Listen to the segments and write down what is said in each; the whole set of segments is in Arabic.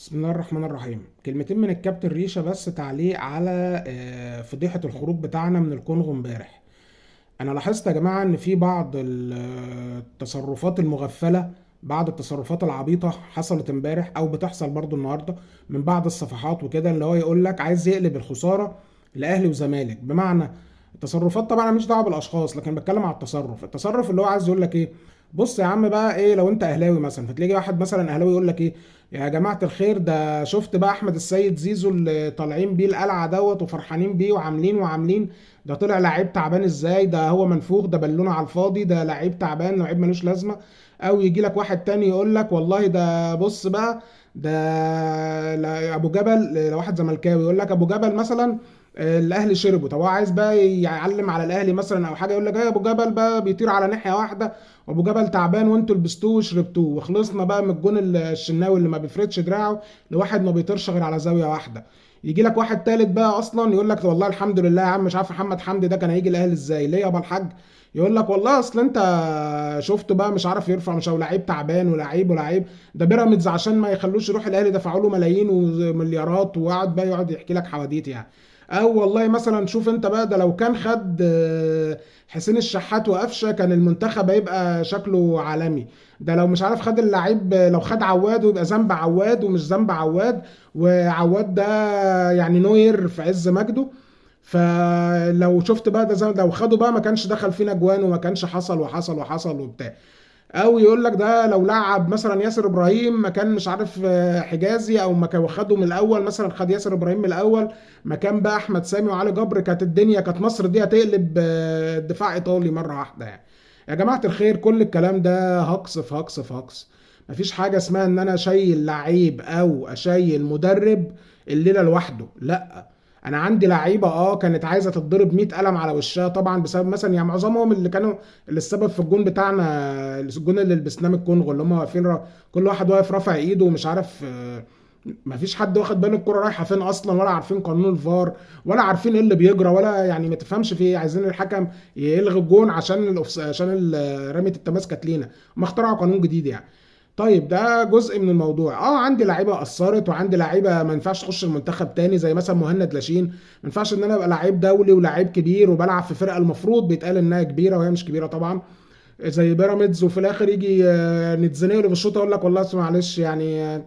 بسم الله الرحمن الرحيم. كلمتين من الكابتن ريشة، بس تعليق على فضيحة الخروج بتاعنا من الكونغو امبارح. انا لاحظت يا جماعة ان في بعض التصرفات المغفلة، بعض التصرفات العبيطة حصلت امبارح او بتحصل برضو النهاردة من بعض الصفحات وكده، اللي هو يقول لك عايز يقلب الخسارة لاهلي وزمالك. بمعنى التصرفات، طبعا انا مش دعوه بالاشخاص، لكن بتكلم على التصرف اللي هو عايز يقول لك ايه. بص يا عم بقى، ايه لو انت اهلاوي مثلا، فتلاقي واحد مثلا اهلاوي يقول لك ايه: يا جماعه الخير، ده شفت بقى احمد السيد زيزو اللي طالعين بيه القلعه وفرحانين بيه وعاملين. ده طلع لعيب تعبان ازاي، ده هو منفوخ، ده بالونه على الفاضي، ده لعيب تعبان، لعيب ملوش لازمه. او يجي لك واحد تاني يقول لك والله ده بص بقى، ده ابو جبل، لو واحد زملكاوي يقول لك ابو جبل مثلا الاهلي شربه. طب هو عايز بقى يعلم على الاهلي مثلا او حاجه، يقول لك ايه ابو جبل بقى بيطير على ناحيه واحده، وابو جبل تعبان وانتوا لبستوه وشربتوه، وخلصنا بقى من الجون الشناوي اللي ما بيفردش دراعه لواحد ما بيطيرش غير على زاويه واحده. يجي لك واحد تالت بقى اصلا يقول لك والله الحمد لله يا عم، مش عارف محمد حمدي ده كان هيجي الاهلي ازاي، ليه يابا الحاج؟ يقول لك والله اصل انت شفت بقى مش عارف يرفع، مش هو لعيب تعبان ولاعيب. ده بيراميدز عشان ما يخلوش يروح الاهلي دفعوا له ملايين ومليارات، وقعد بقى يقعد يحكي لك حواديت يعني. او والله مثلا شوف انت بقى، ده لو كان خد حسين الشحات وقفشه كان المنتخب هيبقى شكله عالمي. ده لو مش عارف خد اللعيب، لو خد عواد ويبقى ذنب عواد ومش ذنب عواد، وعواد ده يعني نوير في عز مجده. فلو شفت بقى ده لو خده بقى ما كانش دخل فينا جوان، وما كانش حصل وبتاع. او يقول لك ده لو لعب مثلا ياسر ابراهيم مكان مش عارف حجازي، او ما كان خده من الاول، مثلا خد ياسر ابراهيم من الاول مكان بقى احمد سامي وعلي جبر، كانت الدنيا، كانت مصر دي هتقلب دفاع ايطالي مره واحده يعني. يا جماعه الخير، كل الكلام ده هقص في هقص في هقص. مفيش حاجه اسمها ان انا اشيل لعيب او اشيل مدرب الليله لوحده، لا. انا عندي لعيبه كانت عايزه تتضرب 100 قلم على وشها طبعا، بسبب مثلا يعني معظمهم اللي السبب في الجون بتاعنا، الجون اللي لبسناه من الكونغو، اللي هم واقفين كل واحد واقف رافع ايده ومش عارف مفيش حد واخد باله الكرة رايحه فين اصلا، ولا عارفين قانون الفار، ولا عارفين ايه اللي بيجرى، ولا يعني ما تفهمش في ايه. عايزين الحكم يلغي الجون عشان رمية التماس كانت لينا. هم اخترعوا قانون جديد يعني. طيب ده جزء من الموضوع. عندي لعيبه قصرت، وعندي لعيبه ما ينفعش تخش المنتخب تاني، زي مثلا مهند لاشين. ما ينفعش ان انا ابقى لعيب دولي ولاعيب كبير وبلعب في فرقه المفروض بيتقال انها كبيره وهي مش كبيره طبعا، زي بيراميدز، وفي الاخر يجي نتزنق له في الشوط يقول لك والله معلش يعني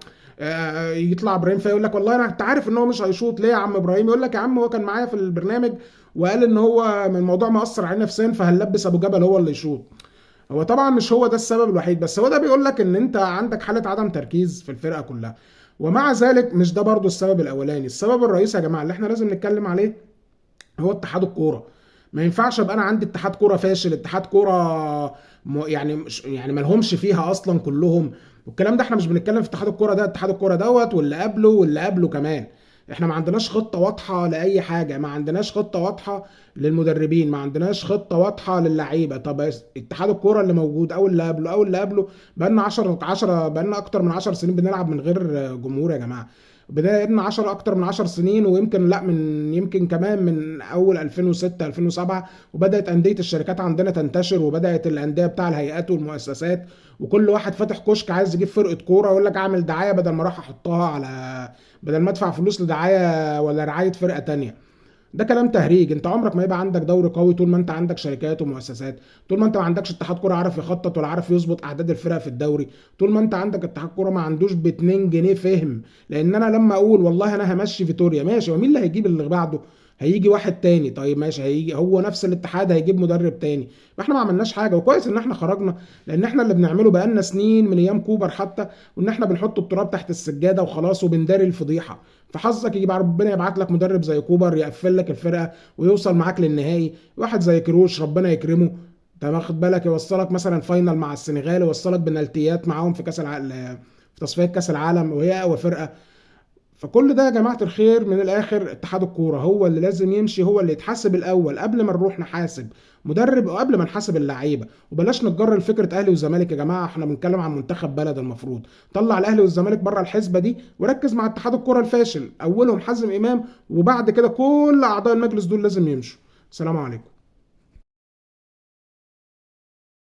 يطلع ابراهيم فيقول لك والله انت عارف ان هو مش هيشوط ليه يا عم ابراهيم؟ يقول لك يا عم هو كان معايا في البرنامج وقال ان هو من الموضوع مأثر عليه نفسيا، فهنلبس ابو جبل هو اللي يشوط. هو طبعا مش هو ده السبب الوحيد، بس هو ده بيقول لك ان انت عندك حالة عدم تركيز في الفرقة كلها. ومع ذلك مش ده برضو السبب الاولاني. السبب الرئيسي يا جماعة اللي احنا لازم نتكلم عليه هو اتحاد الكورة. ما ينفعش ابقى انا عندي اتحاد كورة فاشل، اتحاد كورة يعني مش يعني ما لهمش فيها اصلا كلهم. والكلام ده احنا مش بنتكلم في اتحاد الكورة ده، اتحاد الكورة دوت واللي قبله واللي قبله كمان. احنا ما عندناش خطة واضحة لأي حاجة، ما عندناش خطة واضحة للمدربين، ما عندناش خطة واضحة للعيبة. طب اتحاد الكورة اللي موجود او اللي قبله او اللي قبله، بقالنا 10 بقالنا اكتر من 10 سنين بنلعب من غير جمهور يا جماعة. بدأنا 10 اكتر من 10 سنين، ويمكن لا، يمكن كمان من اول 2006 2007، وبدأت أندية الشركات عندنا تنتشر، وبدأت الأندية بتاع الهيئات والمؤسسات، وكل واحد فاتح كشك عايز يجيب فرقة كورة يقول لك اعمل دعاية، بدل ما اروح احطها على، بدل ما ادفع فلوس لدعاية ولا رعاية فرقة تانية. ده كلام تهريج. انت عمرك ما يبقى عندك دوري قوي طول ما انت عندك شركات ومؤسسات، طول ما انت ما عندكش اتحاد كوره عارف يخطط ولا عارف يظبط اعداد الفرق في الدوري، طول ما انت عندك اتحاد كوره ما عندوش ب 2 جنيه فهم. لان انا لما اقول والله انا همشي فيتوريا، ماشي، ومين اللي هيجيب اللي بعده؟ هيجي واحد تاني. طيب ماشي، هيجي هو نفس الاتحاد هيجيب مدرب تاني. فاحنا ما عملناش حاجه، وكويس ان احنا خرجنا، لان احنا اللي بنعمله بقالنا سنين من ايام كوبر حتى، وان احنا بنحط التراب تحت السجاده وخلاص وبنداري الفضيحه. فحظك يجي بقى ربنا يبعت لك مدرب زي كوبر يقفل لك الفرقه ويوصل معاك للنهائي. واحد زي كروش ربنا يكرمه، انت واخد بالك، يوصلك مثلا فاينل مع السنغال، يوصلك بنالتيات معاهم في كاس العالم، في تصفيات كاس العالم، وهي اقوى فرقه. فكل ده يا جماعة الخير من الآخر اتحاد الكورة هو اللي لازم يمشي، هو اللي يتحاسب الأول قبل ما نروح نحاسب مدرب، أو قبل ما نحاسب اللعيبة. وبلاش نتجرر لفكرة أهلي وزمالك يا جماعة، احنا بنتكلم عن منتخب بلد. المفروض طلع الأهلي والزمالك بره الحسبة دي، وركز مع اتحاد الكورة الفاشل، أولهم حازم إمام، وبعد كده كل أعضاء المجلس دول لازم يمشوا. السلام عليكم.